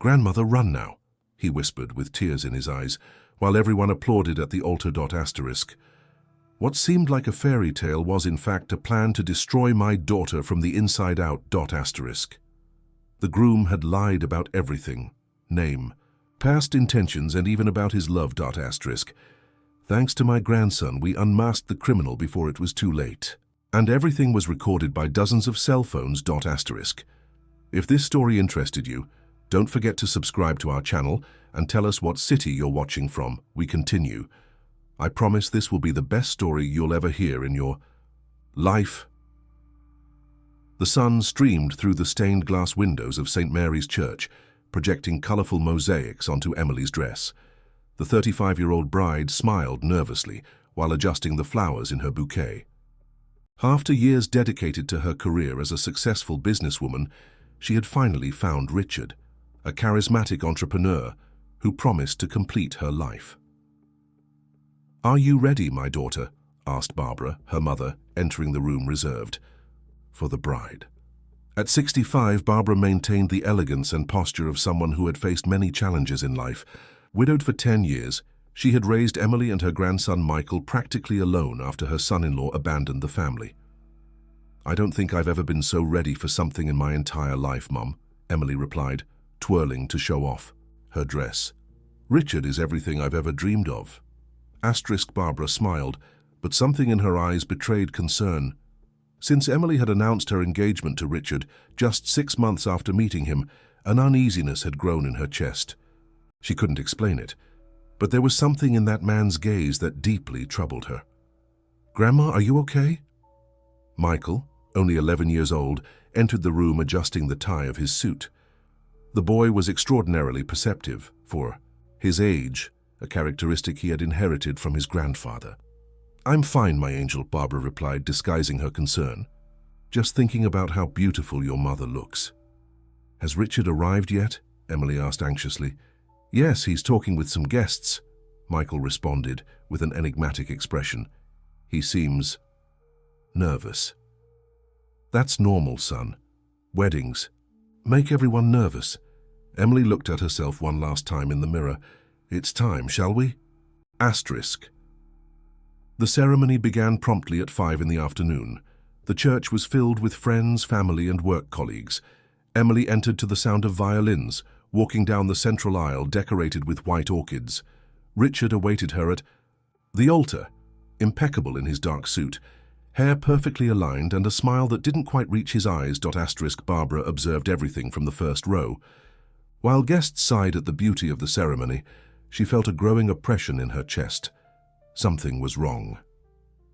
"Grandmother, run now," he whispered with tears in his eyes, while everyone applauded at the altar. Asterisk. What seemed like a fairy tale was in fact a plan to destroy my daughter from the inside out. Asterisk. The groom had lied about everything: name, past intentions, and even about his love. Asterisk. Thanks to my grandson, we unmasked the criminal before it was too late. And everything was recorded by dozens of cell phones. Asterisk. If this story interested you, don't forget to subscribe to our channel and tell us what city you're watching from. We continue. I promise this will be the best story you'll ever hear in your life. The sun streamed through the stained glass windows of St. Mary's Church, projecting colorful mosaics onto Emily's dress. The 35-year-old bride smiled nervously while adjusting the flowers in her bouquet. After years dedicated to her career as a successful businesswoman, she had finally found Richard, a charismatic entrepreneur who promised to complete her life. "Are you ready, my daughter?" asked Barbara, her mother, entering the room reserved for the bride. At 65, Barbara maintained the elegance and posture of someone who had faced many challenges in life. Widowed for 10 years, she had raised Emily and her grandson Michael practically alone after her son-in-law abandoned the family. "I don't think I've ever been so ready for something in my entire life, Mum," Emily replied, twirling to show off her dress. "Richard is everything I've ever dreamed of." Barbara smiled, but something in her eyes betrayed concern. Since Emily had announced her engagement to Richard just 6 months after meeting him, an uneasiness had grown in her chest. She couldn't explain it, but there was something in that man's gaze that deeply troubled her. "Grandma, are you okay?" Michael, only 11 years old, entered the room adjusting the tie of his suit. The boy was extraordinarily perceptive for his age, a characteristic he had inherited from his grandfather. "I'm fine, my angel," Barbara replied, disguising her concern. "Just thinking about how beautiful your mother looks." "Has Richard arrived yet?" Emily asked anxiously. "Yes, he's talking with some guests," Michael responded with an enigmatic expression. "He seems nervous." "That's normal, son. Weddings make everyone nervous." Emily looked at herself one last time in the mirror. "It's time, shall we?" Asterisk. The ceremony began promptly at 5 in the afternoon. The church was filled with friends, family, and work colleagues. Emily entered to the sound of violins, walking down the central aisle decorated with white orchids. Richard awaited her at the altar, impeccable in his dark suit, hair perfectly aligned and a smile that didn't quite reach his eyes. Barbara observed everything from the first row. While guests sighed at the beauty of the ceremony, she felt a growing oppression in her chest. Something was wrong.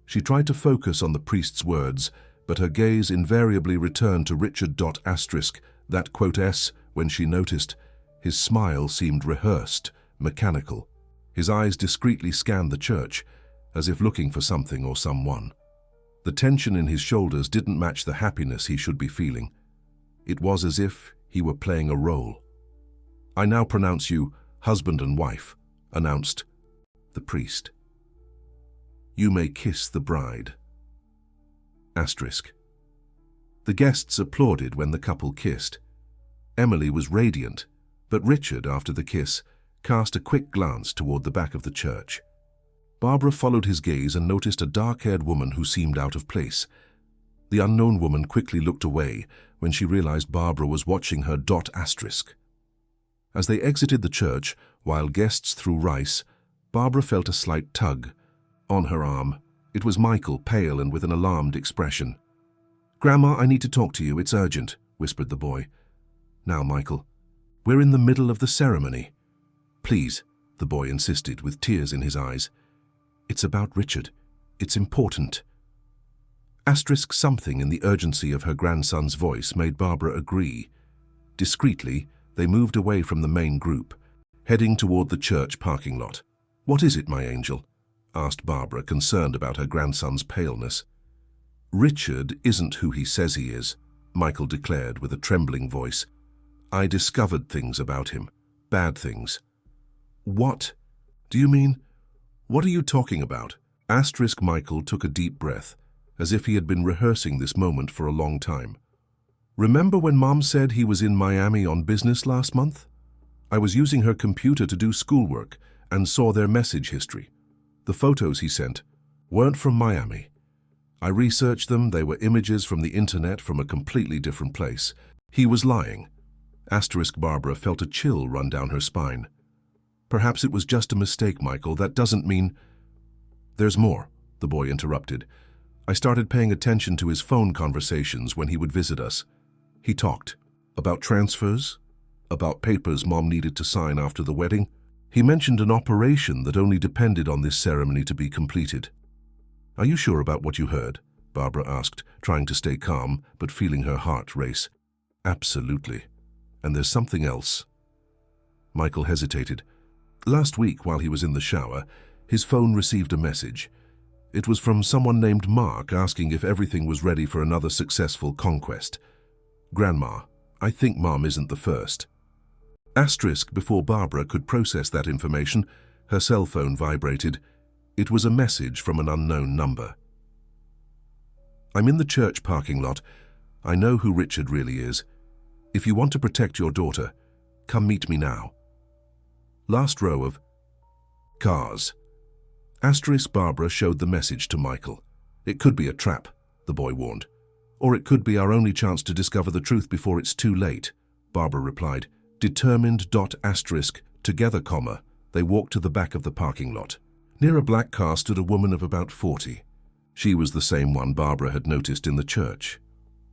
She tried to focus on the priest's words, but her gaze invariably returned to Richard. That quote S when she noticed his smile seemed rehearsed, mechanical. His eyes discreetly scanned the church, as if looking for something or someone. The tension in his shoulders didn't match the happiness he should be feeling. It was as if he were playing a role. "I now pronounce you husband and wife," announced the priest. "You may kiss the bride." Asterisk. The guests applauded when the couple kissed. Emily was radiant, but Richard, after the kiss, cast a quick glance toward the back of the church. Barbara followed his gaze and noticed a dark-haired woman who seemed out of place. The unknown woman quickly looked away when she realized Barbara was watching her. Asterisk. As they exited the church, while guests threw rice, Barbara felt a slight tug on her arm. It was Michael, pale and with an alarmed expression. "Grandma, I need to talk to you. It's urgent," whispered the boy. "Now, Michael, we're in the middle of the ceremony." "Please," the boy insisted with tears in his eyes. "It's about Richard. It's important." Something in the urgency of her grandson's voice made Barbara agree. Discreetly, they moved away from the main group, heading toward the church parking lot. "What is it, my angel?" asked Barbara, concerned about her grandson's paleness. "Richard isn't who he says he is," Michael declared with a trembling voice. "I discovered things about him. Bad things." "What? Do you mean? What are you talking about?" Michael took a deep breath, as if he had been rehearsing this moment for a long time. "Remember when Mom said he was in Miami on business last month?" I was using her computer to do schoolwork and saw their message history. The photos he sent weren't from Miami. I researched them. They were images from the internet from a completely different place. He was lying. Barbara felt a chill run down her spine. Perhaps it was just a mistake, Michael. That doesn't mean... There's more, the boy interrupted. I started paying attention to his phone conversations when he would visit us. He talked about transfers, about papers Mom needed to sign after the wedding. He mentioned an operation that only depended on this ceremony to be completed. Are you sure about what you heard? Barbara asked, trying to stay calm, but feeling her heart race. Absolutely. And there's something else. Michael hesitated. Last week, while he was in the shower, his phone received a message. It was from someone named Mark asking if everything was ready for another successful conquest. Grandma, I think Mom isn't the first. Before Barbara could process that information, her cell phone vibrated. It was a message from an unknown number. I'm in the church parking lot. I know who Richard really is. If you want to protect your daughter, come meet me now. Last row of cars. Barbara showed the message to Michael. It could be a trap, the boy warned. Or it could be our only chance to discover the truth before it's too late, Barbara replied. Determined. Together, they walked to the back of the parking lot. Near a black car stood a woman of about 40. She was the same one Barbara had noticed in the church.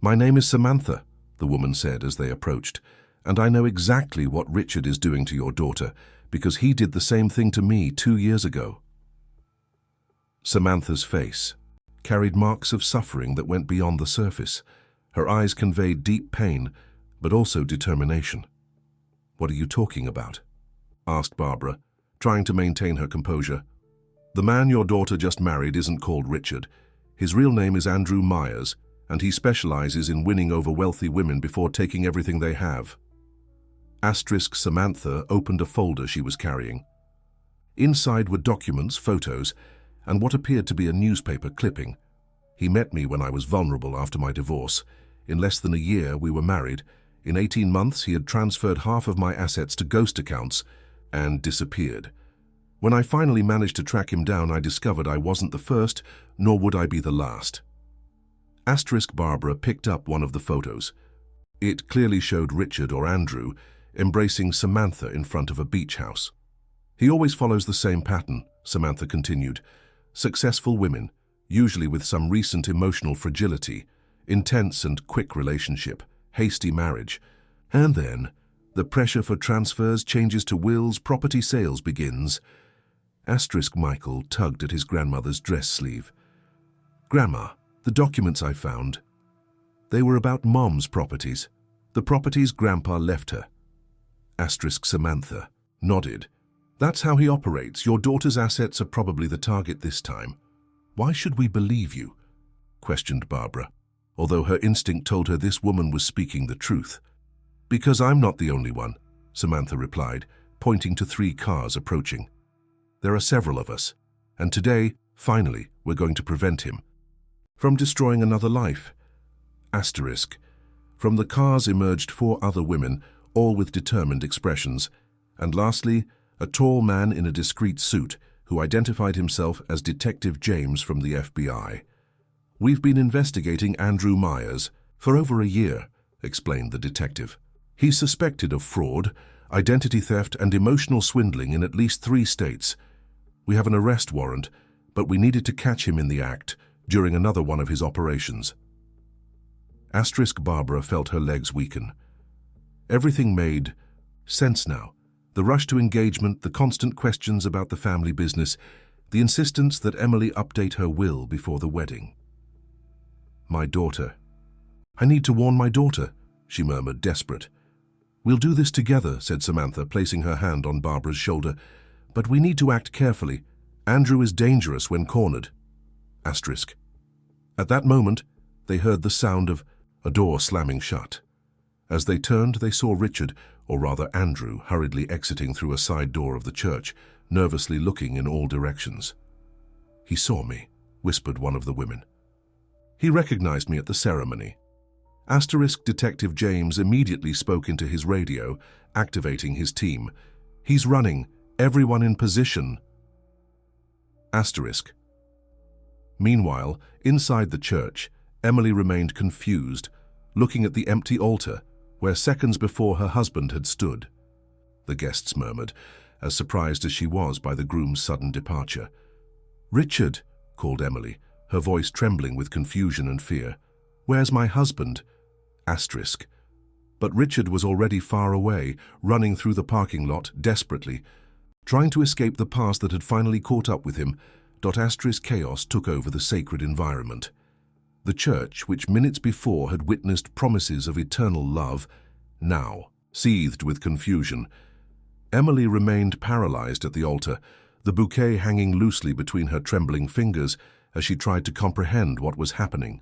My name is Samantha, the woman said as they approached, and I know exactly what Richard is doing to your daughter, because he did the same thing to me 2 years ago. Samantha's face carried marks of suffering that went beyond the surface. Her eyes conveyed deep pain, but also determination. What are you talking about? Asked Barbara, trying to maintain her composure. The man your daughter just married isn't called Richard. His real name is Andrew Myers, and he specializes in winning over wealthy women before taking everything they have. Samantha opened a folder she was carrying. Inside were documents, photos, and what appeared to be a newspaper clipping. He met me when I was vulnerable after my divorce. In less than a year, we were married. In 18 months, he had transferred half of my assets to ghost accounts and disappeared. When I finally managed to track him down, I discovered I wasn't the first, nor would I be the last. Barbara picked up one of the photos. It clearly showed Richard or Andrew embracing Samantha in front of a beach house. He always follows the same pattern, Samantha continued. Successful women, usually with some recent emotional fragility, intense and quick relationship, hasty marriage, and then the pressure for transfers changes to wills, property sales begins. Michael tugged at his grandmother's dress sleeve. Grandma, the documents I found, they were about Mom's properties, the properties Grandpa left her. Samantha nodded. That's how he operates. Your daughter's assets are probably the target this time. Why should we believe you? Questioned Barbara, although her instinct told her this woman was speaking the truth. Because I'm not the only one, Samantha replied, pointing to 3 cars approaching. There are several of us, and today, finally, we're going to prevent him from destroying another life. From the cars emerged 4 other women, all with determined expressions, and lastly, a tall man in a discreet suit who identified himself as Detective James from the FBI. We've been investigating Andrew Myers for over a year, explained the detective. He's suspected of fraud, identity theft, and emotional swindling in at least 3 states. We have an arrest warrant, but we needed to catch him in the act during another one of his operations. Barbara felt her legs weaken. Everything made sense now. The rush to engagement, the constant questions about the family business, the insistence that Emily update her will before the wedding. My daughter. I need to warn my daughter, she murmured, desperate. We'll do this together, said Samantha, placing her hand on Barbara's shoulder. But we need to act carefully. Andrew is dangerous when cornered. At that moment, they heard the sound of a door slamming shut. As they turned, they saw Richard, or rather Andrew, hurriedly exiting through a side door of the church, nervously looking in all directions. He saw me, whispered one of the women. He recognized me at the ceremony. Asterisk Detective James immediately spoke into his radio, activating his team. "He's running. Everyone in position." Asterisk. Meanwhile, inside the church, Emily remained confused, looking at the empty altar, where seconds before her husband had stood. The guests murmured, as surprised as she was by the groom's sudden departure. "Richard," called Emily, her voice trembling with confusion and fear. "Where's my husband?" Asterisk. But Richard was already far away, running through the parking lot desperately. Trying to escape the past that had finally caught up with him, Asterisk chaos took over the sacred environment. The church, which minutes before had witnessed promises of eternal love, now seethed with confusion. Emily remained paralyzed at the altar, the bouquet hanging loosely between her trembling fingers as she tried to comprehend what was happening.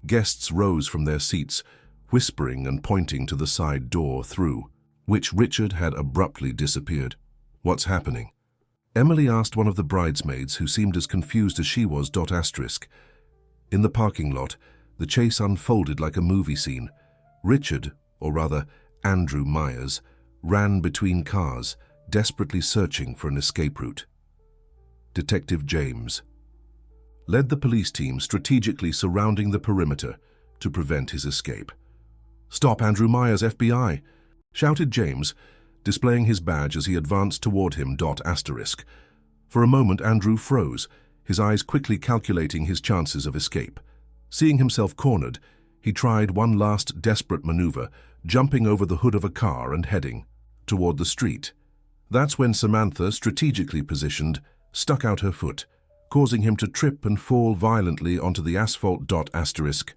Guests rose from their seats, whispering and pointing to the side door through which Richard had abruptly disappeared. "What's happening?" Emily asked one of the bridesmaids, who seemed as confused as she was. Asterisk. In the parking lot, the chase unfolded like a movie scene. Richard, or rather Andrew Myers, ran between cars, desperately searching for an escape route. Detective James led the police team, strategically surrounding the perimeter to prevent his escape. "Stop Andrew Myers, FBI!" shouted James, displaying his badge as he advanced toward him. Asterisk. For a moment, Andrew froze, his eyes quickly calculating his chances of escape. Seeing himself cornered, he tried one last desperate maneuver, jumping over the hood of a car and heading toward the street. That's when Samantha, strategically positioned, stuck out her foot, causing him to trip and fall violently onto the asphalt. Asterisk.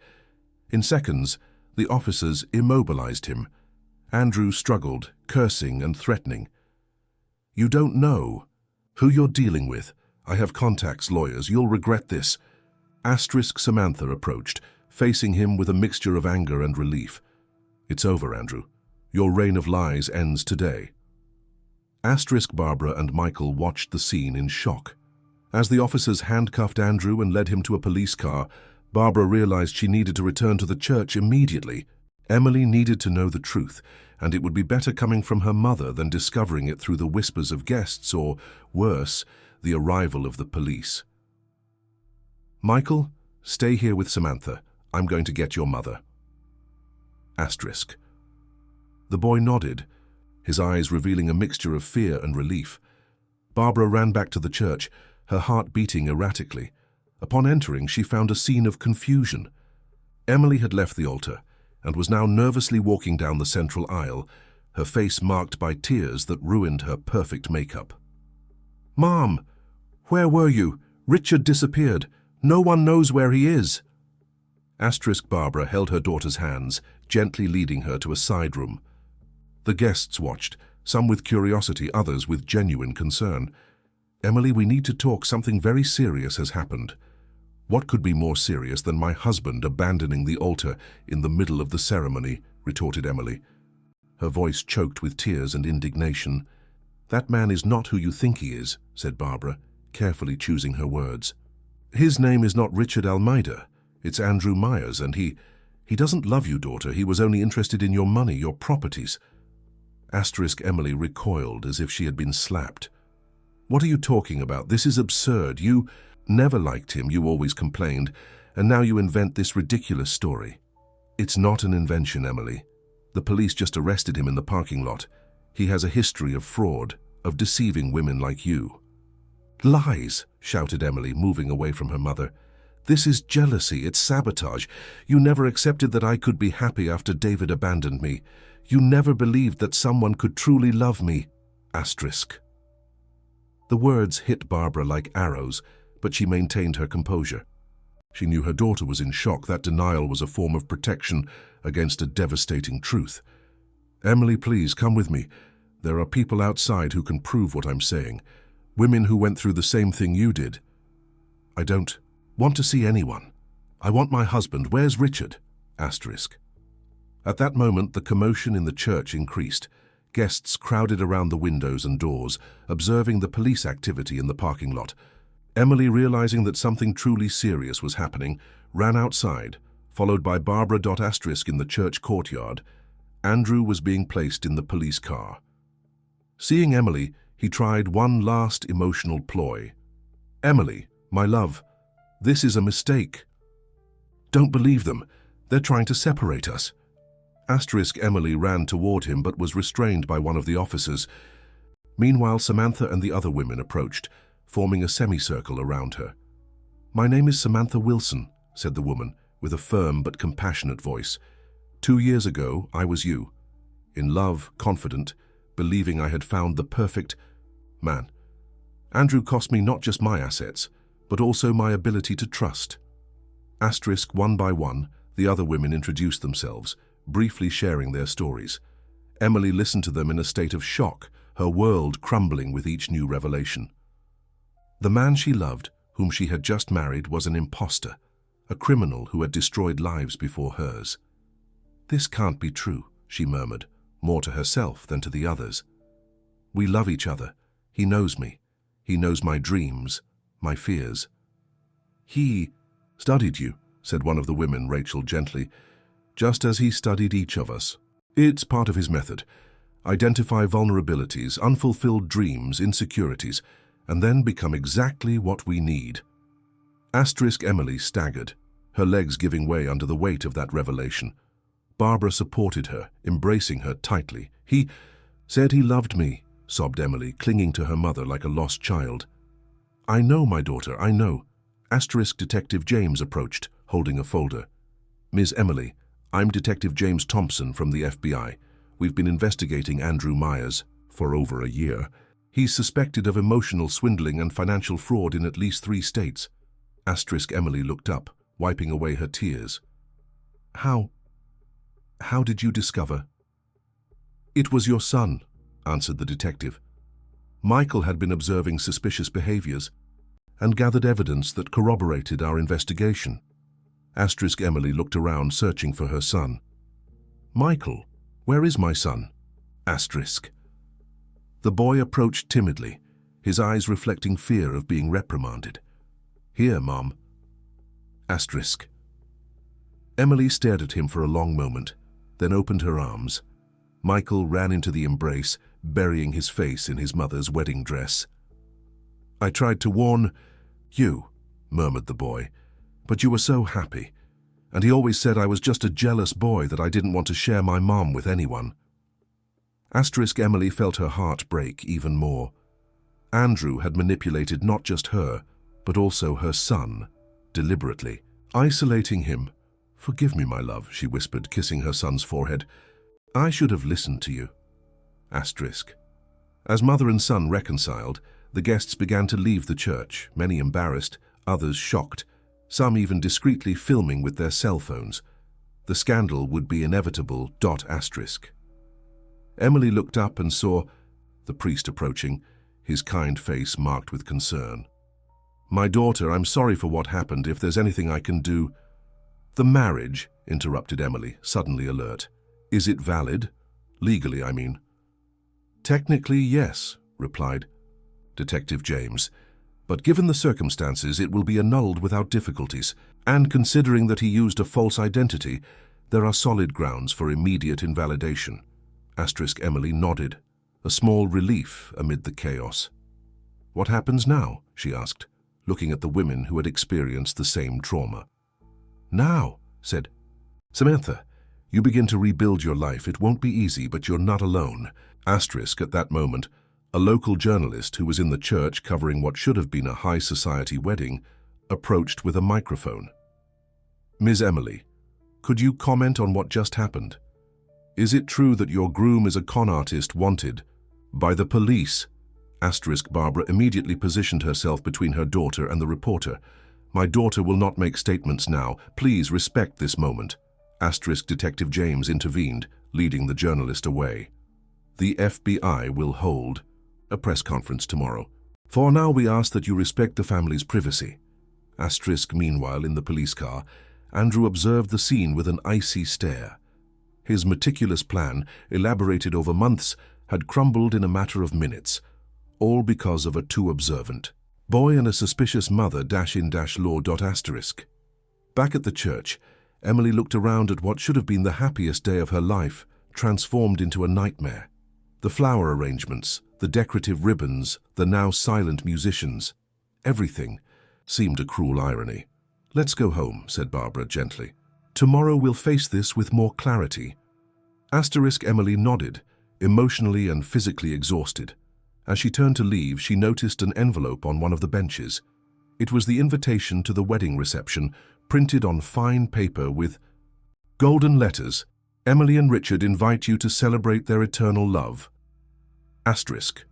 In seconds, the officers immobilized him. Andrew struggled, cursing and threatening. "You don't know who you're dealing with. I have contacts, lawyers. You'll regret this." Asterisk Samantha approached, facing him with a mixture of anger and relief. "It's over, Andrew. Your reign of lies ends today." Asterisk Barbara and Michael watched the scene in shock. As the officers handcuffed Andrew and led him to a police car, Barbara realized she needed to return to the church immediately. Emily needed to know the truth, and it would be better coming from her mother than discovering it through the whispers of guests or, worse, the arrival of the police. "Michael, stay here with Samantha. I'm going to get your mother." Asterisk. The boy nodded, his eyes revealing a mixture of fear and relief. Barbara ran back to the church, her heart beating erratically. Upon entering, she found a scene of confusion. Emily had left the altar and was now nervously walking down the central aisle, her face marked by tears that ruined her perfect makeup. "Mom, where were you? Richard disappeared. No one knows where he is." Asterisk Barbara held her daughter's hands, gently leading her to a side room. The guests watched, some with curiosity, others with genuine concern. "Emily, we need to talk. Something very serious has happened." "What could be more serious than my husband abandoning the altar in the middle of the ceremony?" retorted Emily, her voice choked with tears and indignation. "That man is not who you think he is," said Barbara, carefully choosing her words. "His name is not Richard Almeida. It's Andrew Myers, and he doesn't love you, daughter. He was only interested in your money, your properties." Asterisk Emily recoiled as if she had been slapped. "What are you talking about? This is absurd. You never liked him, you always complained, and now you invent this ridiculous story." "It's not an invention, Emily. The police just arrested him in the parking lot. He has a history of fraud, of deceiving women like you." "Lies," shouted Emily, moving away from her mother. "This is jealousy, it's sabotage. You never accepted that I could be happy after David abandoned me. You never believed that someone could truly love me." Asterisk. The words hit Barbara like arrows, but she maintained her composure. She knew her daughter was in shock. That denial was a form of protection against a devastating truth. "Emily, please, come with me. There are people outside who can prove what I'm saying. Women who went through the same thing you did." "I don't want to see anyone. I want my husband. Where's Richard?" Asterisk. At that moment, the commotion in the church increased. Guests crowded around the windows and doors, observing the police activity in the parking lot. Emily, realizing that something truly serious was happening, ran outside, followed by Barbara in the church courtyard, Andrew was being placed in the police car. Seeing Emily, he tried one last emotional ploy. "Emily, my love, this is a mistake." "Don't believe them. They're trying to separate us." Emily ran toward him but was restrained by one of the officers. Meanwhile, Samantha and the other women approached, forming a semicircle around her. "My name is Samantha Wilson," said the woman, with a firm but compassionate voice. "2 years ago, I was you. In love, confident, believing I had found the perfect man. Andrew cost me not just my assets, but also my ability to trust." One by one, the other women introduced themselves, briefly sharing their stories. Emily listened to them in a state of shock, her world crumbling with each new revelation. The man she loved, whom she had just married, was an imposter, a criminal who had destroyed lives before hers. "This can't be true," she murmured, more to herself than to the others. "We love each other. He knows me. He knows my dreams, my fears." "He studied you," said one of the women, Rachel, gently, "just as he studied each of us. It's part of his method. Identify vulnerabilities, unfulfilled dreams, insecurities, and then become exactly what we need." Emily staggered, her legs giving way under the weight of that revelation. Barbara supported her, embracing her tightly. "He said he loved me," sobbed Emily, clinging to her mother like a lost child. "I know, my daughter, I know." Detective James approached, holding a folder. "Ms. Emily, I'm Detective James Thompson from the FBI. We've been investigating Andrew Myers for over a year. He's suspected of emotional swindling and financial fraud in at least 3 states. Emily looked up, wiping away her tears. How did you discover?" "It was your son," answered the detective. "Michael had been observing suspicious behaviors and gathered evidence that corroborated our investigation." Emily looked around, searching for her son. "Michael, where is my son?" The boy approached timidly, his eyes reflecting fear of being reprimanded. "Here, Mom." Emily stared at him for a long moment, then opened her arms. Michael ran into the embrace, burying his face in his mother's wedding dress. "I tried to warn you," murmured the boy, "but you were so happy. And he always said I was just a jealous boy, that I didn't want to share my mom with anyone." Emily felt her heart break even more. Andrew had manipulated not just her, but also her son, deliberately, isolating him. "Forgive me, my love," she whispered, kissing her son's forehead. "I should have listened to you." As mother and son reconciled, the guests began to leave the church, many embarrassed, others shocked, some even discreetly filming with their cell phones. The scandal would be inevitable. Emily looked up and saw the priest approaching, his kind face marked with concern. "My daughter, I'm sorry for what happened. If there's anything I can do—" "The marriage," interrupted Emily, suddenly alert. "Is it valid? Legally, I mean." "Technically, yes," replied Detective James. "But given the circumstances, it will be annulled without difficulties. And considering that he used a false identity, there are solid grounds for immediate invalidation." Emily nodded, a small relief amid the chaos. "What happens now?" she asked, looking at the women who had experienced the same trauma. "Now," said Samantha, "you begin to rebuild your life. It won't be easy, but you're not alone." At that moment, a local journalist who was in the church covering what should have been a high society wedding approached with a microphone. "Ms. Emily, could you comment on what just happened? Is it true that your groom is a con artist wanted by the police?" Barbara immediately positioned herself between her daughter and the reporter. "My daughter will not make statements now. Please respect this moment." Detective James intervened, leading the journalist away. "The FBI will hold a press conference tomorrow. For now, we ask that you respect the family's privacy." Meanwhile, in the police car, Andrew observed the scene with an icy stare. His meticulous plan, elaborated over months, had crumbled in a matter of minutes, all because of a too observant boy and a suspicious mother. Back at the church, Emily looked around at what should have been the happiest day of her life, transformed into a nightmare. The flower arrangements, the decorative ribbons, the now silent musicians, everything seemed a cruel irony. "Let's go home," said Barbara gently. "Tomorrow we'll face this with more clarity." Emily nodded, emotionally and physically exhausted. As she turned to leave, she noticed an envelope on one of the benches. It was the invitation to the wedding reception, printed on fine paper with golden letters. "Emily and Richard invite you to celebrate their eternal love." Asterisk.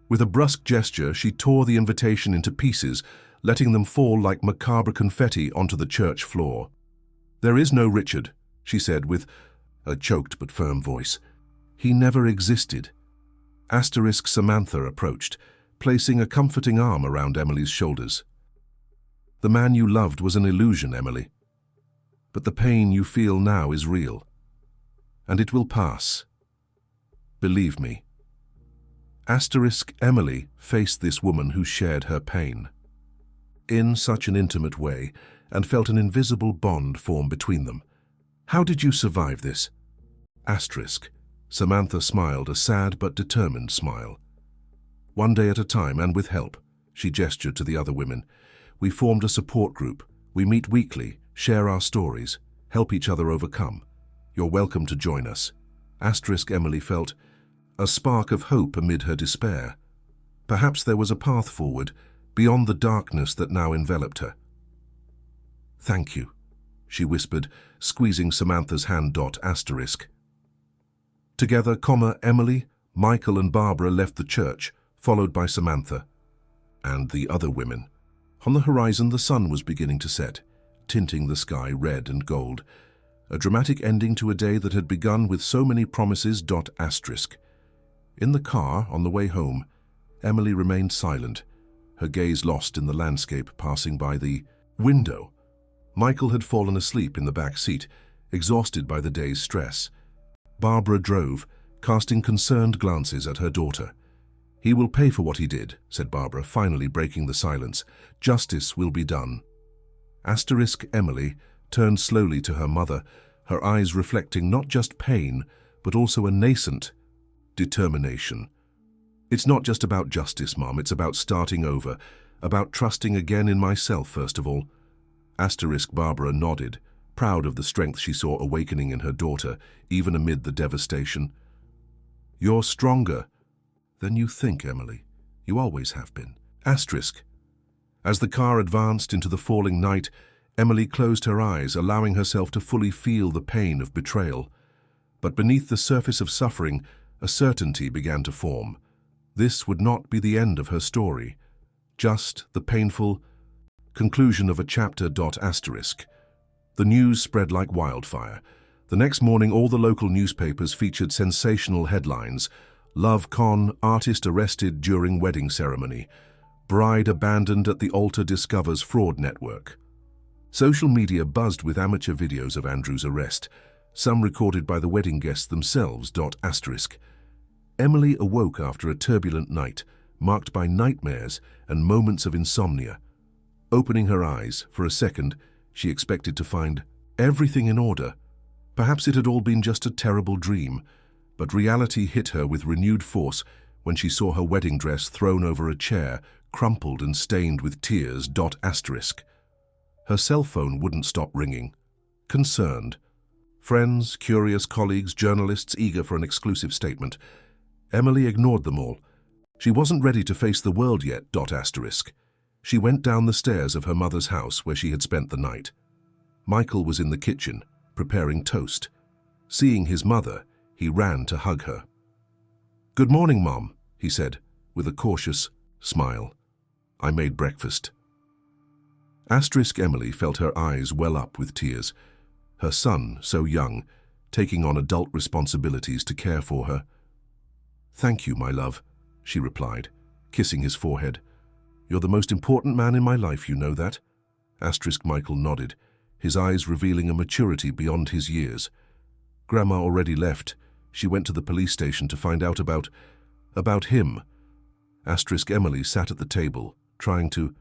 With a brusque gesture, she tore the invitation into pieces, letting them fall like macabre confetti onto the church floor. "There is no Richard," she said with a choked but firm voice. "He never existed." Samantha approached, placing a comforting arm around Emily's shoulders. "The man you loved was an illusion, Emily. But the pain you feel now is real. And it will pass. Believe me." Emily faced this woman who shared her pain in such an intimate way and felt an invisible bond form between them. "How did you survive this?" Samantha smiled, a sad but determined smile. "One day at a time and with help," she gestured to the other women. "We formed a support group. We meet weekly, share our stories, help each other overcome. You're welcome to join us." Emily felt a spark of hope amid her despair. Perhaps there was a path forward, beyond the darkness that now enveloped her. "Thank you," she whispered, squeezing Samantha's hand. Together, Emily, Michael and Barbara left the church, followed by Samantha and the other women. On the horizon, the sun was beginning to set, tinting the sky red and gold, a dramatic ending to a day that had begun with so many promises. In the car, on the way home, Emily remained silent, her gaze lost in the landscape passing by the window. Michael had fallen asleep in the back seat, exhausted by the day's stress. Barbara drove, casting concerned glances at her daughter. "He will pay for what he did," said Barbara, finally breaking the silence. "Justice will be done." Emily turned slowly to her mother, her eyes reflecting not just pain, but also a nascent determination. "It's not just about justice, Mom. It's about starting over, about trusting again in myself, first of all." Barbara nodded, proud of the strength she saw awakening in her daughter, even amid the devastation. "You're stronger than you think, Emily. You always have been." As the car advanced into the falling night, Emily closed her eyes, allowing herself to fully feel the pain of betrayal. But beneath the surface of suffering, a certainty began to form. This would not be the end of her story, just the painful conclusion of a chapter. The news spread like wildfire. The next morning, all the local newspapers featured sensational headlines: "Love Con, artist arrested during wedding ceremony. Bride abandoned at the altar discovers fraud network." Social media buzzed with amateur videos of Andrew's arrest, some recorded by the wedding guests themselves. Emily awoke after a turbulent night, marked by nightmares and moments of insomnia. Opening her eyes, for a second, she expected to find everything in order. Perhaps it had all been just a terrible dream, but reality hit her with renewed force when she saw her wedding dress thrown over a chair, crumpled and stained with tears. Her cell phone wouldn't stop ringing. Concerned. Friends, curious colleagues, journalists eager for an exclusive statement. Emily ignored them all. She wasn't ready to face the world yet. She went down the stairs of her mother's house where she had spent the night. Michael was in the kitchen, preparing toast. Seeing his mother, he ran to hug her. "Good morning, Mom," he said, with a cautious smile. "I made breakfast." Emily felt her eyes well up with tears. Her son, so young, taking on adult responsibilities to care for her. "Thank you, my love," she replied, kissing his forehead. "You're the most important man in my life, you know that?" Michael nodded, his eyes revealing a maturity beyond his years. Grandma already left. She went to the police station to find out about him. Emily sat at the table, trying to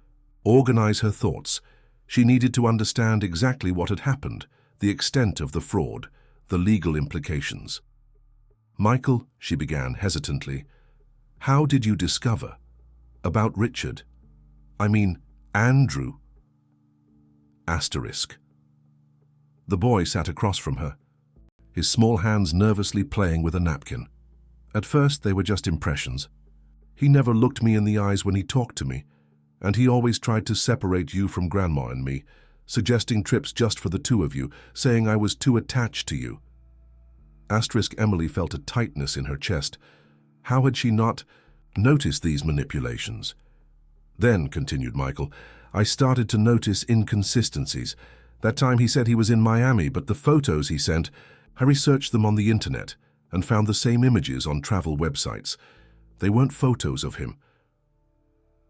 organize her thoughts. She needed to understand exactly what had happened. the extent of the fraud, the legal implications. "Michael," she began hesitantly, "how did you discover? About Richard? I mean, Andrew." Asterisk. The boy sat across from her, his small hands nervously playing with a napkin. At first they were just impressions. He never looked me in the eyes when he talked to me, and he always tried to separate you from Grandma and me, suggesting trips just for the two of you, saying I was too attached to you. Asterisk Emily felt a tightness in her chest. How had she not noticed these manipulations? "Then," continued Michael, "I started to notice inconsistencies. That time he said he was in Miami, but the photos he sent, I researched them on the internet and found the same images on travel websites. They weren't photos of him."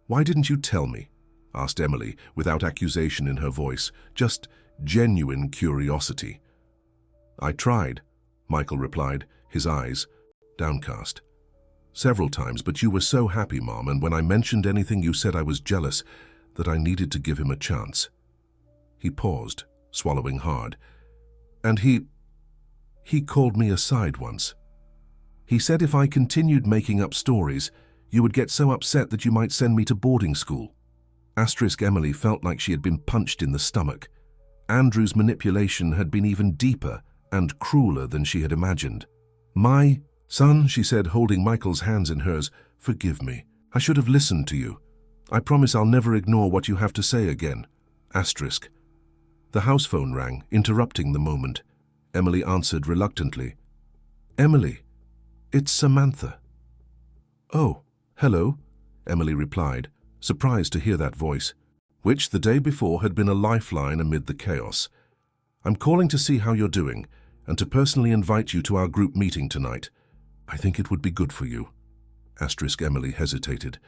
"Why didn't you tell me?" asked Emily, without accusation in her voice, just genuine curiosity. "I tried," Michael replied, his eyes downcast. "Several times, but you were so happy, Mom, and when I mentioned anything you said I was jealous, that I needed to give him a chance." He paused, swallowing hard. "And he called me aside once. He said if I continued making up stories, you would get so upset that you might send me to boarding school." Asterisk Emily felt like she had been punched in the stomach. Andrew's manipulation had been even deeper and crueler than she had imagined. "My son," she said, holding Michael's hands in hers, "forgive me. I should have listened to you. I promise I'll never ignore what you have to say again." Asterisk. The house phone rang, interrupting the moment. Emily answered reluctantly. "Emily, it's Samantha." "Oh, hello," Emily replied, surprised to hear that voice, which the day before had been a lifeline amid the chaos. "I'm calling to see how you're doing, and to personally invite you to our group meeting tonight. I think it would be good for you." Asterisk Emily hesitated.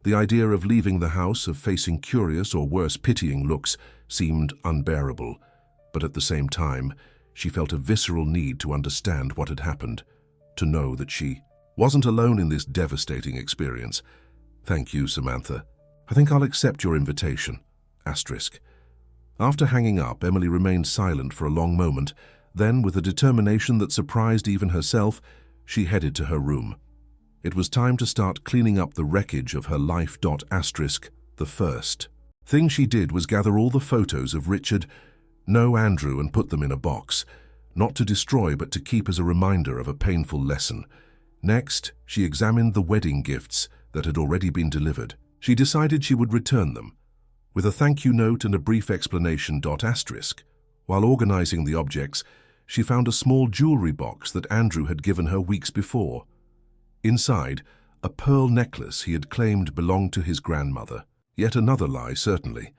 The idea of leaving the house, of facing curious or worse pitying looks, seemed unbearable, but at the same time, she felt a visceral need to understand what had happened, to know that she wasn't alone in this devastating experience. "Thank you, Samantha. I think I'll accept your invitation." Asterisk. After hanging up, Emily remained silent for a long moment. Then, with a determination that surprised even herself, she headed to her room. It was time to start cleaning up the wreckage of her life. Asterisk. The first thing she did was gather all the photos of Richard, no Andrew, and put them in a box, not to destroy but to keep as a reminder of a painful lesson. Next, she examined the wedding gifts that had already been delivered. She decided she would return them, with a thank you note and a brief explanation. Asterisk. While organizing the objects, she found a small jewelry box that Andrew had given her weeks before. Inside, a pearl necklace he had claimed belonged to his grandmother. Yet another lie, certainly.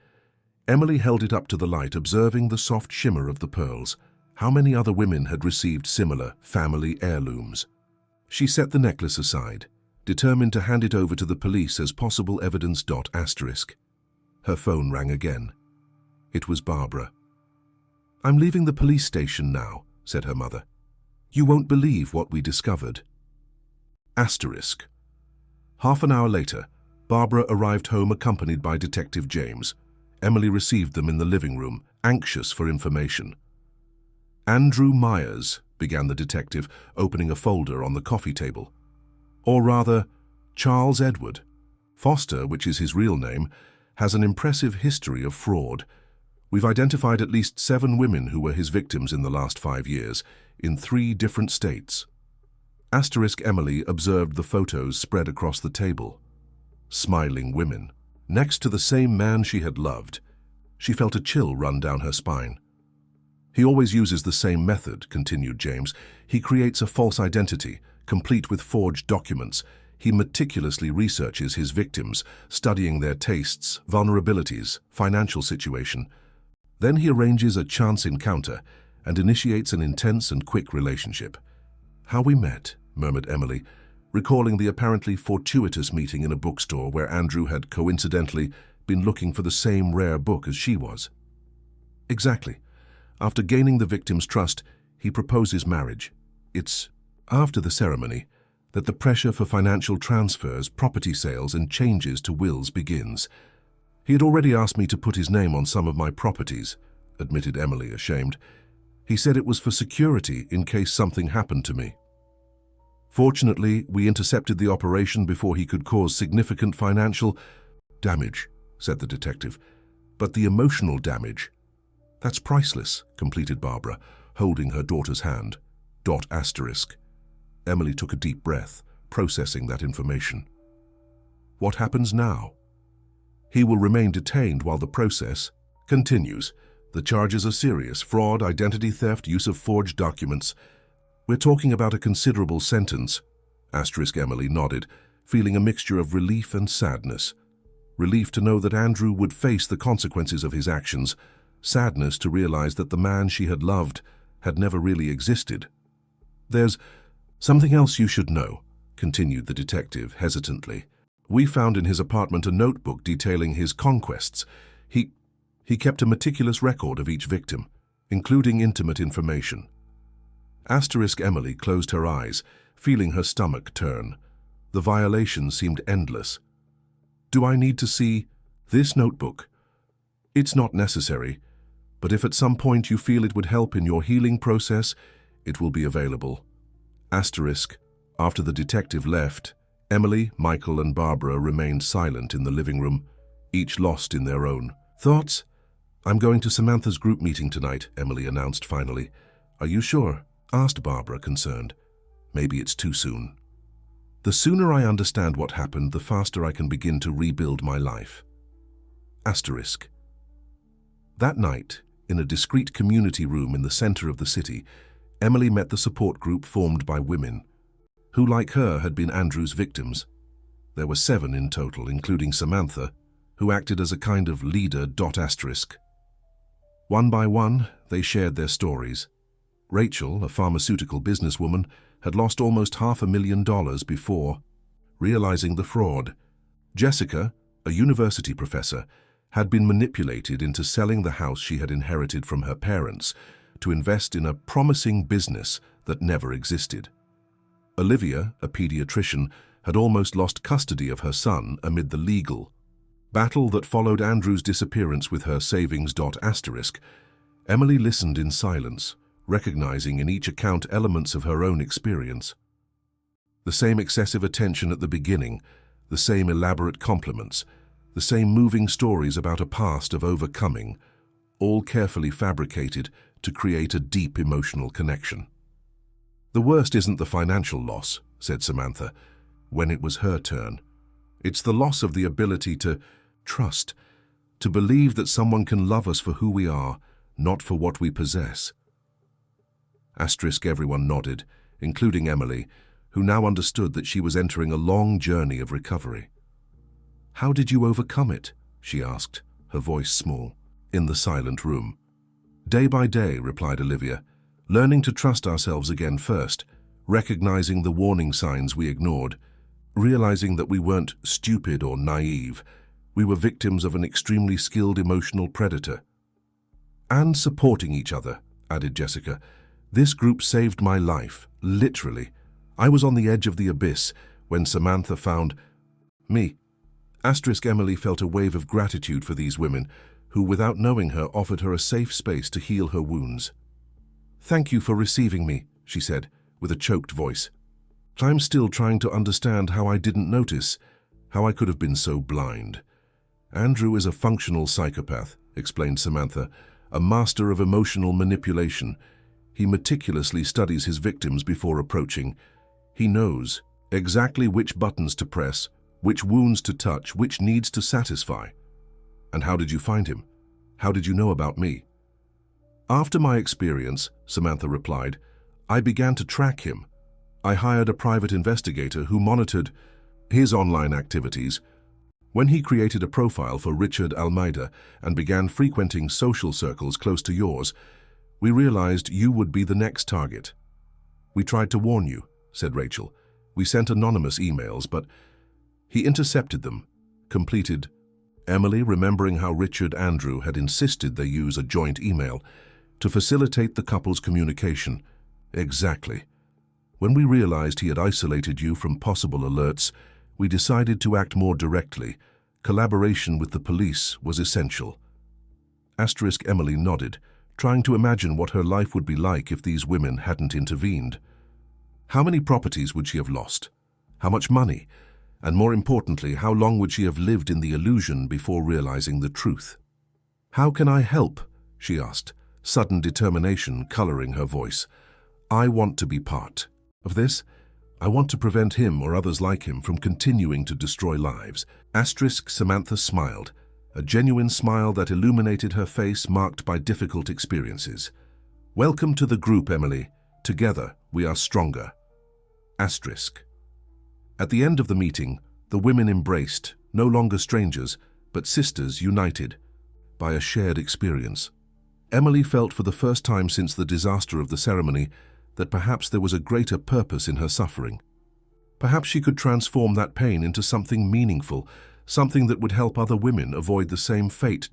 Emily held it up to the light, observing the soft shimmer of the pearls. How many other women had received similar family heirlooms? She set the necklace aside, determined to hand it over to the police as possible evidence. Asterisk. Her phone rang again. It was Barbara. "I'm leaving the police station now," said her mother. "You won't believe what we discovered." Asterisk. Half an hour later, Barbara arrived home accompanied by Detective James. Emily received them in the living room, anxious for information. "Andrew Myers," began the detective, opening a folder on the coffee table. "Or rather, Charles Edward. Foster, which is his real name, has an impressive history of fraud. We've identified at least 7 women who were his victims in the last 5 years, in 3 different states." Asterisk Emily observed the photos spread across the table. Smiling women, next to the same man she had loved. She felt a chill run down her spine. "He always uses the same method," continued James. "He creates a false identity, complete with forged documents. He meticulously researches his victims, studying their tastes, vulnerabilities, financial situation. Then he arranges a chance encounter and initiates an intense and quick relationship." "How we met," murmured Emily, recalling the apparently fortuitous meeting in a bookstore where Andrew had coincidentally been looking for the same rare book as she was. "Exactly. After gaining the victim's trust, he proposes marriage. It's after the ceremony that the pressure for financial transfers, property sales, and changes to wills begins. He had already asked me to put his name on some of my properties," admitted Emily, ashamed. He said it was for security in case something happened to me. Fortunately, we intercepted the operation before he could cause significant financial damage, said the detective. But the emotional damage, that's priceless, completed Barbara, holding her daughter's hand. **. Emily took a deep breath, processing that information. What happens now? He will remain detained while the process continues. The charges are serious: fraud, identity theft, use of forged documents. We're talking about a considerable sentence. Emily nodded, feeling a mixture of relief and sadness. Relief to know that Andrew would face the consequences of his actions, sadness to realize that the man she had loved had never really existed. There's something else you should know, continued the detective hesitantly. We found in his apartment a notebook detailing his conquests. He kept a meticulous record of each victim, including intimate information. Emily closed her eyes, feeling her stomach turn. The violation seemed endless. Do I need to see this notebook? It's not necessary, but if at some point you feel it would help in your healing process, it will be available. After the detective left, Emily, Michael, and Barbara remained silent in the living room, each lost in their own thoughts. I'm going to Samantha's group meeting tonight, Emily announced finally. Are you sure? Asked Barbara, concerned. Maybe it's too soon. The sooner I understand what happened, the faster I can begin to rebuild my life. That night, in a discreet community room in the center of the city, Emily met the support group formed by women who, like her, had been Andrew's victims. There were 7 in total, including Samantha, who acted as a kind of leader. One by one, they shared their stories. Rachel, a pharmaceutical businesswoman, had lost almost $500,000 before realizing the fraud. Jessica, a university professor, had been manipulated into selling the house she had inherited from her parents to invest in a promising business that never existed. Olivia, a pediatrician, had almost lost custody of her son amid the legal battle that followed Andrew's disappearance with her savings. Emily listened in silence, recognizing in each account elements of her own experience. The same excessive attention at the beginning, the same elaborate compliments, the same moving stories about a past of overcoming, all carefully fabricated to create a deep emotional connection. The worst isn't the financial loss, said Samantha, when it was her turn. It's the loss of the ability to trust, to believe that someone can love us for who we are, not for what we possess. Everyone nodded, including Emily, who now understood that she was entering a long journey of recovery. How did you overcome it? She asked, her voice small, in the silent room. Day by day, replied Olivia, learning to trust ourselves again first, recognizing the warning signs we ignored, realizing that we weren't stupid or naive. We were victims of an extremely skilled emotional predator. And supporting each other, added Jessica. This group saved my life, literally. I was on the edge of the abyss when Samantha found me. Emily felt a wave of gratitude for these women who, without knowing her, offered her a safe space to heal her wounds. Thank you for receiving me, she said, with a choked voice. I'm still trying to understand how I didn't notice, how I could have been so blind. Andrew is a functional psychopath, explained Samantha, a master of emotional manipulation. He meticulously studies his victims before approaching. He knows exactly which buttons to press, which wounds to touch, which needs to satisfy. And how did you find him? How did you know about me? After my experience, Samantha replied, I began to track him. I hired a private investigator who monitored his online activities. When he created a profile for Richard Almeida and began frequenting social circles close to yours, we realized you would be the next target. We tried to warn you, said Rachel. We sent anonymous emails, but he intercepted them, completed. Emily, remembering how Richard Andrew had insisted they use a joint email to facilitate the couple's communication. Exactly. When we realized he had isolated you from possible alerts, we decided to act more directly. Collaboration with the police was essential. Emily nodded, trying to imagine what her life would be like if these women hadn't intervened. How many properties would she have lost? How much money? And more importantly, how long would she have lived in the illusion before realizing the truth? "How can I help?" she asked, sudden determination coloring her voice. "I want to be part of this. I want to prevent him or others like him from continuing to destroy lives." Samantha smiled, a genuine smile that illuminated her face marked by difficult experiences. "Welcome to the group, Emily. Together, we are stronger." At the end of the meeting, the women embraced, no longer strangers, but sisters united by a shared experience. Emily felt for the first time since the disaster of the ceremony that perhaps there was a greater purpose in her suffering. Perhaps she could transform that pain into something meaningful, something that would help other women avoid the same fate.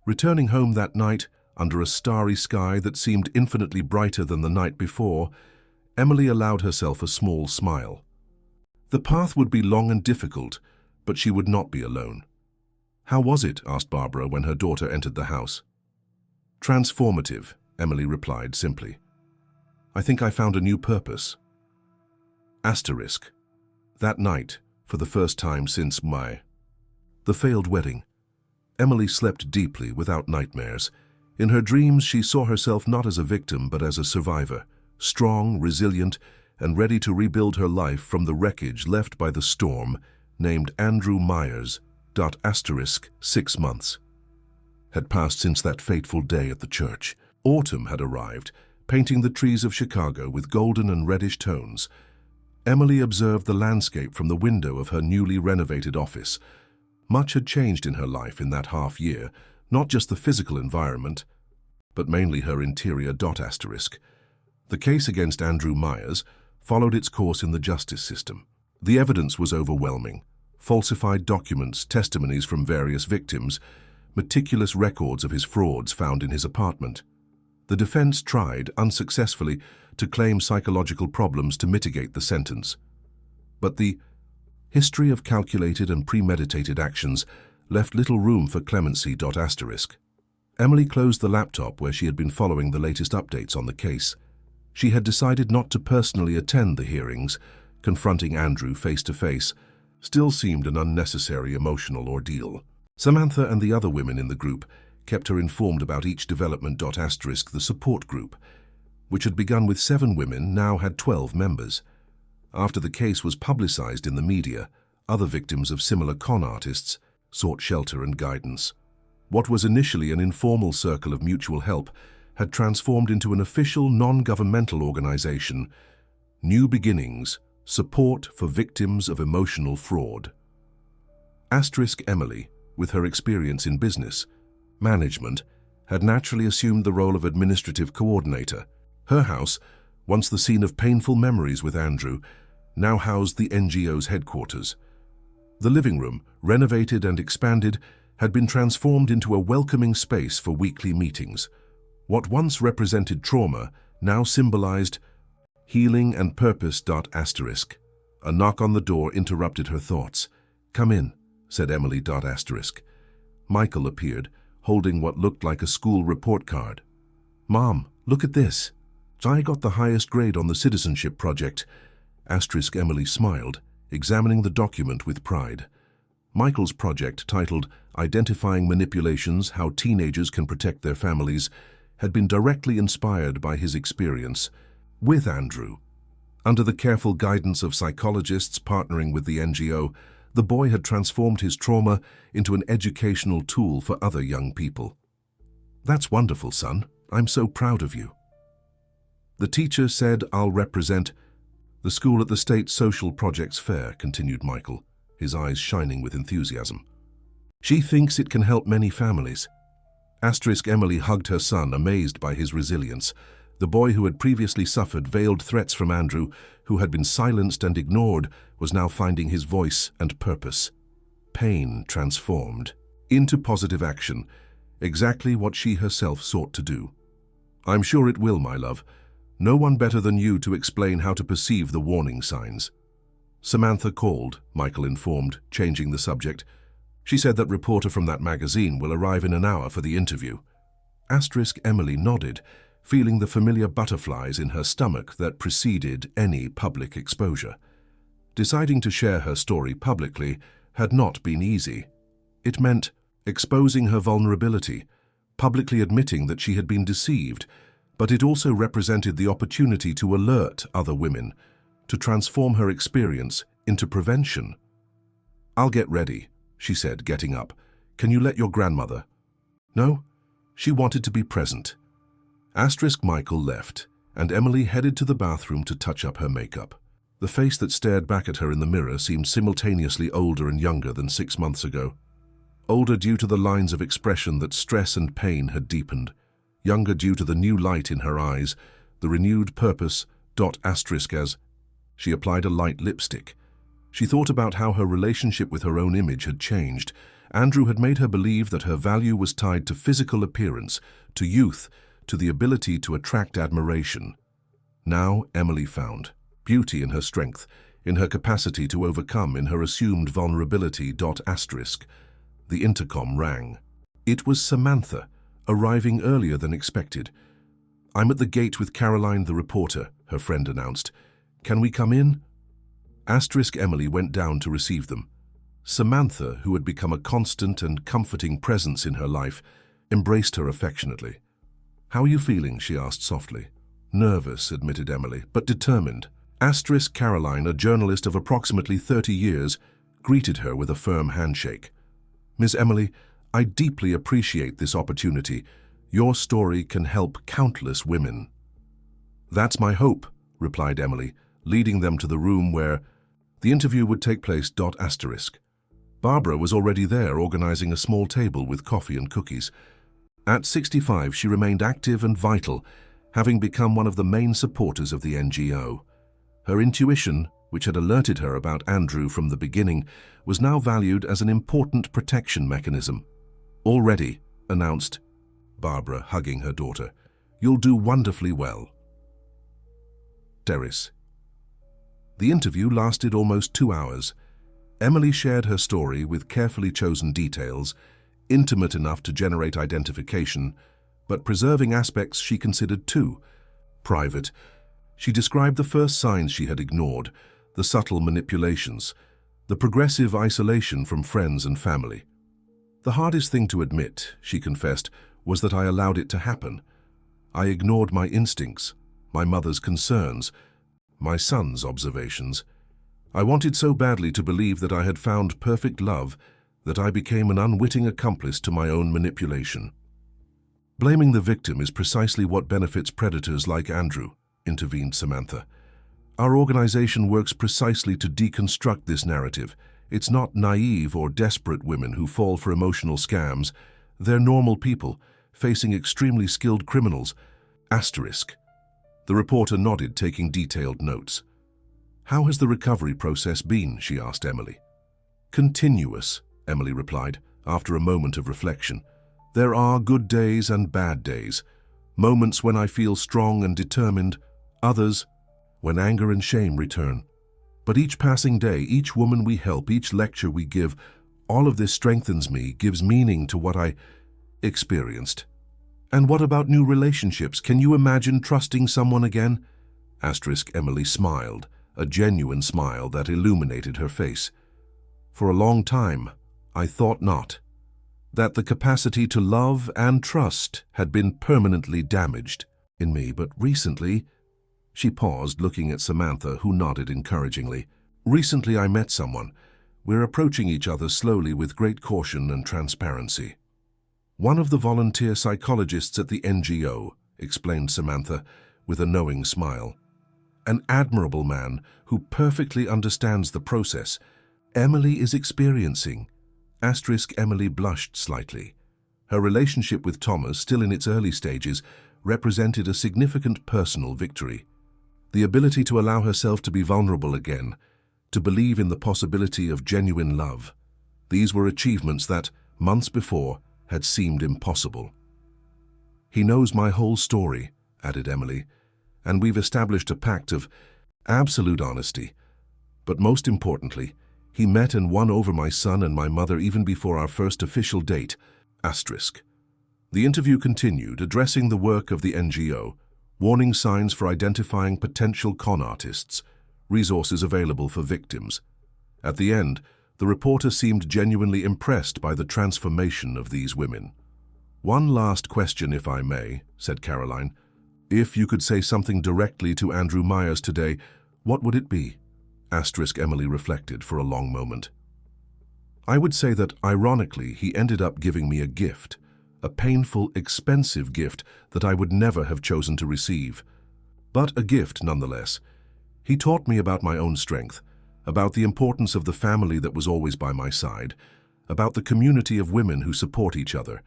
Returning home that night, under a starry sky that seemed infinitely brighter than the night before, Emily allowed herself a small smile. The path would be long and difficult, but she would not be alone. "How was it?" asked Barbara when her daughter entered the house. "Transformative," Emily replied simply. "I think I found a new purpose." That night, for the first time since the failed wedding, Emily slept deeply without nightmares. In her dreams, she saw herself not as a victim but as a survivor, strong, resilient, and ready to rebuild her life from the wreckage left by the storm named Andrew Myers. 6 months had passed since that fateful day at the church. Autumn had arrived, painting the trees of Chicago with golden and reddish tones. Emily observed the landscape from the window of her newly renovated office. Much had changed in her life in that half-year, not just the physical environment, but mainly her interior. The case against Andrew Myers followed its course in the justice system. The evidence was overwhelming. Falsified documents, testimonies from various victims, meticulous records of his frauds found in his apartment. The defense tried, unsuccessfully, to claim psychological problems to mitigate the sentence. But the history of calculated and premeditated actions left little room for clemency. Emily closed the laptop where she had been following the latest updates on the case. She had decided not to personally attend the hearings. Confronting Andrew face-to-face still seemed an unnecessary emotional ordeal. Samantha and the other women in the group kept her informed about each development. The support group, which had begun with 7 women, now had 12 members. After the case was publicized in the media, other victims of similar con artists sought shelter and guidance. What was initially an informal circle of mutual help had transformed into an official non-governmental organization, New Beginnings, Support for Victims of Emotional Fraud. Emily, with her experience in business management, had naturally assumed the role of administrative coordinator. Her house, once the scene of painful memories with Andrew, now housed the NGO's headquarters. The living room, renovated and expanded, had been transformed into a welcoming space for weekly meetings. What once represented trauma now symbolized healing and purpose. A knock on the door interrupted her thoughts. "Come in," said Emily. Michael appeared, holding what looked like a school report card. "Mom, look at this. I got the highest grade on the citizenship project." Emily smiled, examining the document with pride. Michael's project, titled Identifying Manipulations: How Teenagers Can Protect Their Families, had been directly inspired by his experience with Andrew. Under the careful guidance of psychologists partnering with the NGO, the boy had transformed his trauma into an educational tool for other young people. "That's wonderful, son. I'm so proud of you." "The teacher said I'll represent the school at the State Social Projects Fair," continued Michael, his eyes shining with enthusiasm. "She thinks it can help many families." Emily hugged her son, amazed by his resilience. The boy who had previously suffered veiled threats from Andrew, who had been silenced and ignored, was now finding his voice and purpose. Pain transformed into positive action, exactly what she herself sought to do. "I'm sure it will, my love. No one better than you to explain how to perceive the warning signs." "Samantha called," Michael informed, changing the subject. "She said that reporter from that magazine will arrive in an hour for the interview." Emily nodded, feeling the familiar butterflies in her stomach that preceded any public exposure. Deciding to share her story publicly had not been easy. It meant exposing her vulnerability, publicly admitting that she had been deceived, but it also represented the opportunity to alert other women, to transform her experience into prevention. "I'll get ready," she said, getting up. "Can you let your grandmother?" No, she wanted to be present. Michael left, and Emily headed to the bathroom to touch up her makeup. The face that stared back at her in the mirror seemed simultaneously older and younger than 6 months ago. Older due to the lines of expression that stress and pain had deepened. Younger due to the new light in her eyes, the renewed purpose, as she applied a light lipstick. She thought about how her relationship with her own image had changed. Andrew had made her believe that her value was tied to physical appearance, to youth, to the ability to attract admiration. Now Emily found beauty in her strength, in her capacity to overcome, in her assumed vulnerability. The intercom rang. It was Samantha, arriving earlier than expected. "I'm at the gate with Caroline the reporter," her friend announced. "Can we come in?" Emily went down to receive them. Samantha, who had become a constant and comforting presence in her life, embraced her affectionately. "How are you feeling?" she asked softly. "Nervous," admitted Emily, "but determined." Caroline, a journalist of approximately 30 years, greeted her with a firm handshake. "Miss Emily, I deeply appreciate this opportunity. Your story can help countless women." "That's my hope," replied Emily, leading them to the room where the interview would take place. Barbara was already there, organizing a small table with coffee and cookies. At 65, she remained active and vital, having become one of the main supporters of the NGO. Her intuition, which had alerted her about Andrew from the beginning, was now valued as an important protection mechanism. "Already," announced Barbara, hugging her daughter. "You'll do wonderfully well." The interview lasted almost 2 hours. Emily shared her story with carefully chosen details, intimate enough to generate identification, but preserving aspects she considered too private. She described the first signs she had ignored, the subtle manipulations, the progressive isolation from friends and family. "The hardest thing to admit," she confessed, "was that I allowed it to happen. I ignored my instincts, my mother's concerns, my son's observations. I wanted so badly to believe that I had found perfect love that I became an unwitting accomplice to my own manipulation." "Blaming the victim is precisely what benefits predators like Andrew," intervened Samantha. "Our organization works precisely to deconstruct this narrative. It's not naive or desperate women who fall for emotional scams. They're normal people, facing extremely skilled criminals. The reporter nodded, taking detailed notes. "How has the recovery process been?" she asked Emily. "Continuous," Emily replied, after a moment of reflection. "There are good days and bad days. Moments when I feel strong and determined, others when anger and shame return. But each passing day, each woman we help, each lecture we give, all of this strengthens me, gives meaning to what I experienced." "And what about new relationships? Can you imagine trusting someone again?" Emily smiled, a genuine smile that illuminated her face. "For a long time, I thought not. That the capacity to love and trust had been permanently damaged in me, but recently—" She paused, looking at Samantha, who nodded encouragingly. "Recently I met someone. We're approaching each other slowly with great caution and transparency." "One of the volunteer psychologists at the NGO," explained Samantha, with a knowing smile. "An admirable man who perfectly understands the process Emily is experiencing." Emily blushed slightly. Her relationship with Thomas, still in its early stages, represented a significant personal victory. The ability to allow herself to be vulnerable again, to believe in the possibility of genuine love. These were achievements that, months before, had seemed impossible. "He knows my whole story," added Emily, "and we've established a pact of absolute honesty. But most importantly, he met and won over my son and my mother even before our first official date. The interview continued, addressing the work of the NGO, warning signs for identifying potential con artists, resources available for victims. At the end, the reporter seemed genuinely impressed by the transformation of these women. "One last question, if I may," said Caroline. "If you could say something directly to Andrew Myers today, what would it be?" Emily reflected for a long moment. "I would say that, ironically, he ended up giving me a gift, a painful, expensive gift that I would never have chosen to receive. But a gift nonetheless. He taught me about my own strength, about the importance of the family that was always by my side, about the community of women who support each other,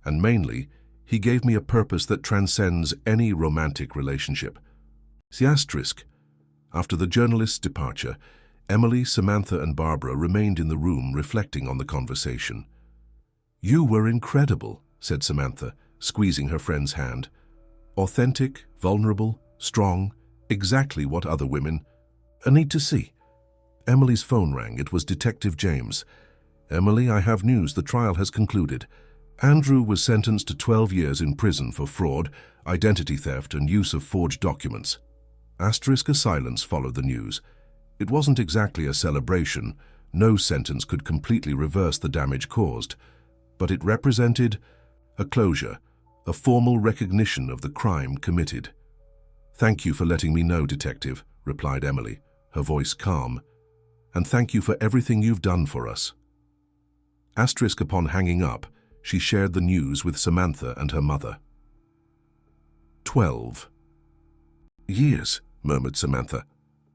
and mainly, he gave me a purpose that transcends any romantic relationship." After the journalist's departure, Emily, Samantha, and Barbara remained in the room reflecting on the conversation. "You were incredible," said Samantha, squeezing her friend's hand. "Authentic, vulnerable, strong, exactly what other women need to see." Emily's phone rang. It was Detective James. "Emily, I have news. The trial has concluded. Andrew was sentenced to 12 years in prison for fraud, identity theft, and use of forged documents." A silence followed the news. It wasn't exactly a celebration. No sentence could completely reverse the damage caused, but it represented a closure, a formal recognition of the crime committed. "Thank you for letting me know, Detective," replied Emily, her voice calm. "And thank you for everything you've done for us." Upon hanging up, she shared the news with Samantha and her mother. 12 years, murmured Samantha.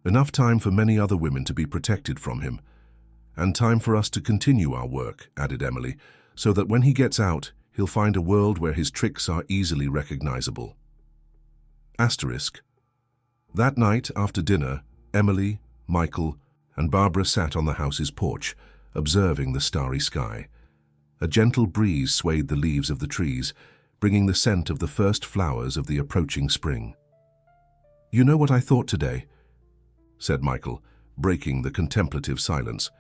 "Enough time for many other women to be protected from him. And time for us to continue our work," added Emily, "so that when he gets out, he'll find a world where his tricks are easily recognizable." That night, after dinner, Emily, Michael, and Barbara sat on the house's porch, observing the starry sky. A gentle breeze swayed the leaves of the trees, bringing the scent of the first flowers of the approaching spring. "You know what I thought today?" said Michael, breaking the contemplative silence.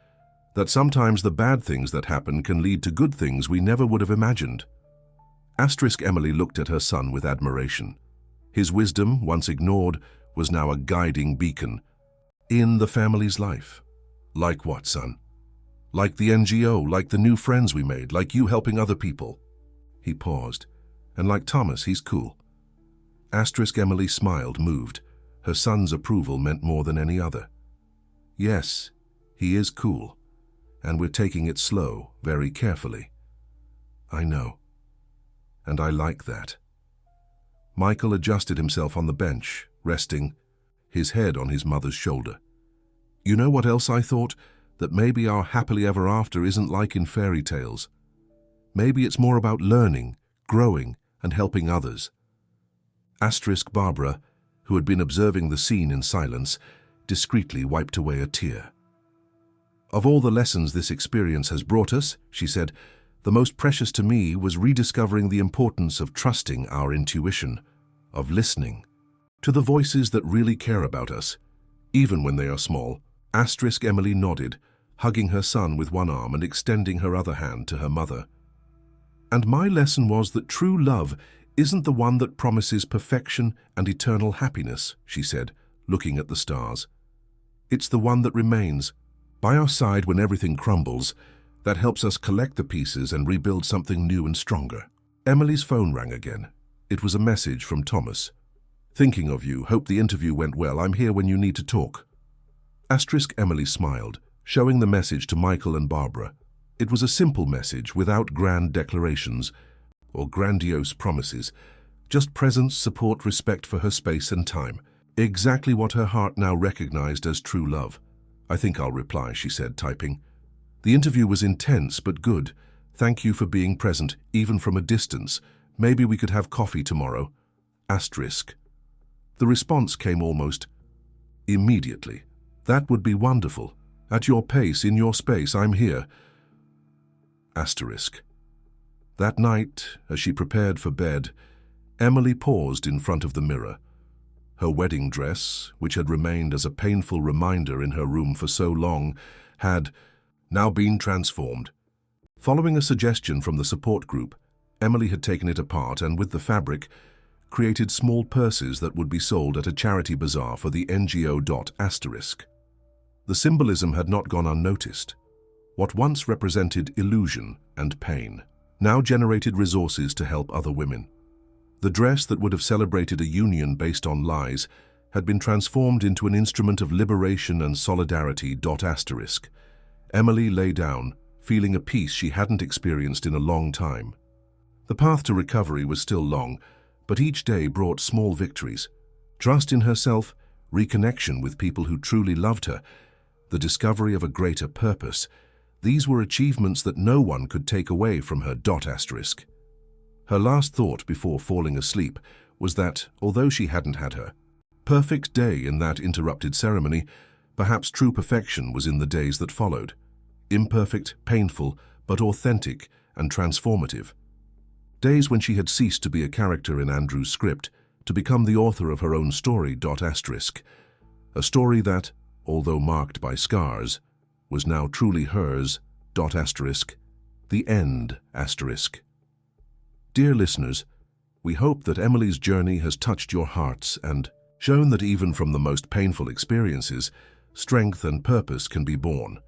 "That sometimes the bad things that happen can lead to good things we never would have imagined." Emily looked at her son with admiration. His wisdom, once ignored, was now a guiding beacon in the family's life. "Like what, son?" "Like the NGO, like the new friends we made, like you helping other people." He paused. "And like Thomas, he's cool." Emily smiled, moved. Her son's approval meant more than any other. "Yes, he is cool. And we're taking it slow, very carefully." "I know. And I like that." Michael adjusted himself on the bench, resting, his head on his mother's shoulder. "You know what else I thought? That maybe our happily ever after isn't like in fairy tales. Maybe it's more about learning, growing, and helping others." Barbara, who had been observing the scene in silence, discreetly wiped away a tear. "Of all the lessons this experience has brought us," she said, "the most precious to me was rediscovering the importance of trusting our intuition, of listening to the voices that really care about us, even when they are small." Emily nodded, hugging her son with one arm and extending her other hand to her mother. "And my lesson was that true love isn't the one that promises perfection and eternal happiness," she said, looking at the stars. "It's the one that remains by our side when everything crumbles, that helps us collect the pieces and rebuild something new and stronger." Emily's phone rang again. It was a message from Thomas. "Thinking of you, hope the interview went well. I'm here when you need to talk." Emily smiled, showing the message to Michael and Barbara. It was a simple message without grand declarations or grandiose promises, just presence, support, respect for her space and time. Exactly what her heart now recognized as true love. "I think I'll reply," she said, typing. "The interview was intense but good. Thank you for being present, even from a distance. Maybe we could have coffee tomorrow." The response came almost immediately. "That would be wonderful. At your pace, in your space, I'm here." That night, as she prepared for bed, Emily paused in front of the mirror. Her wedding dress, which had remained as a painful reminder in her room for so long, had now been transformed. Following a suggestion from the support group, Emily had taken it apart and, with the fabric, created small purses that would be sold at a charity bazaar for the NGO. The symbolism had not gone unnoticed. What once represented illusion and pain now generated resources to help other women. The dress that would have celebrated a union based on lies had been transformed into an instrument of liberation and solidarity. Emily lay down, feeling a peace she hadn't experienced in a long time. The path to recovery was still long, but each day brought small victories. Trust in herself, reconnection with people who truly loved her, the discovery of a greater purpose. These were achievements that no one could take away from her. Her last thought before falling asleep was that, although she hadn't had her perfect day in that interrupted ceremony, perhaps true perfection was in the days that followed. Imperfect, painful, but authentic and transformative. Days when she had ceased to be a character in Andrew's script to become the author of her own story. A story that, although marked by scars, was now truly hers. The end. Dear listeners, we hope that Emily's journey has touched your hearts and shown that even from the most painful experiences, strength and purpose can be born.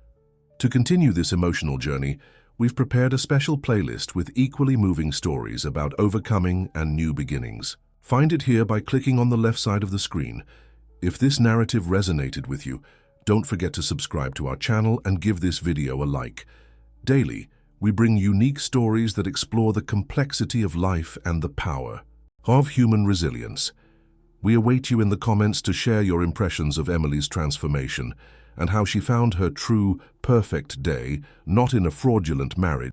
To continue this emotional journey, we've prepared a special playlist with equally moving stories about overcoming and new beginnings. Find it here by clicking on the left side of the screen. If this narrative resonated with you, don't forget to subscribe to our channel and give this video a like. Daily, we bring unique stories that explore the complexity of life and the power of human resilience. We await you in the comments to share your impressions of Emily's transformation and how she found her true, perfect day, not in a fraudulent marriage.